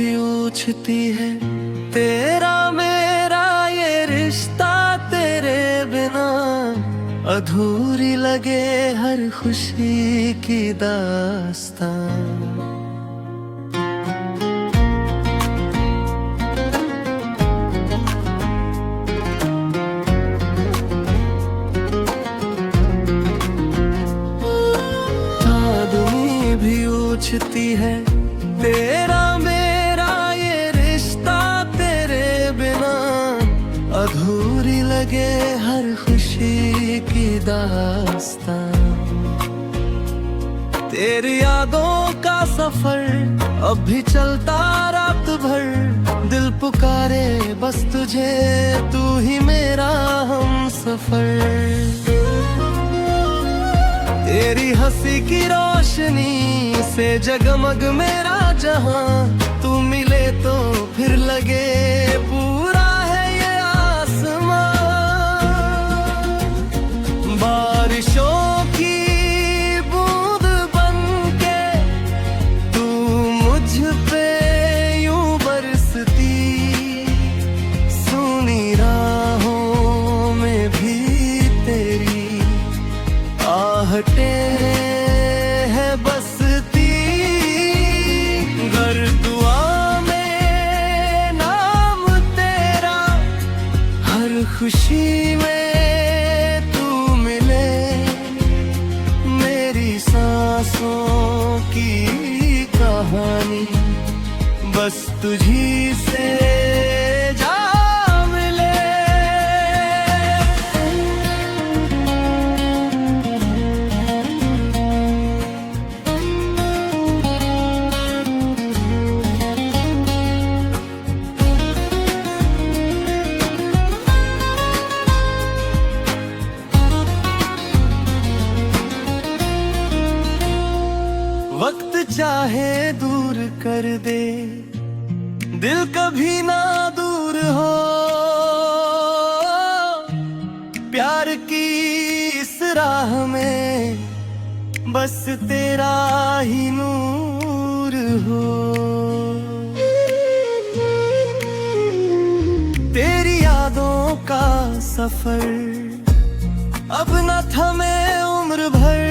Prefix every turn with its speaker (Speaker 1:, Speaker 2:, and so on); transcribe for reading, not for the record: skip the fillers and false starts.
Speaker 1: पूछती है तेरा मेरा ये रिश्ता तेरे बिना अधूरी लगे हर खुशी की दास्तां। चांदनी भी पूछती है तेरा मेरा ये रिश्ता तेरे बिना अधूरी लगे हर खुशी की दास्तां। तेरी यादों का सफर अब भी चलता रात भर, दिल पुकारे बस तुझे तू ही मेरा हम सफर। तेरी हंसी की रोशनी से जगमग मेरा जहां, तू मिले तो फिर लगे पूरा है ये आसमां। बारिशों की बूंद बनके तू मुझ पे यूं बरसती, सुनी राहों में भी तेरी आहटे है बसती। गर दुआ में नाम तेरा हर खुशी में तू मिले, मेरी सांसों की कहानी बस तुझी से जा मिले। वक्त चाहे दूर कर दे, दिल कभी ना दूर हो। प्यार की इस राह में बस तेरा ही नूर हो। तेरी यादों का सफर अब न थमे उम्र भर,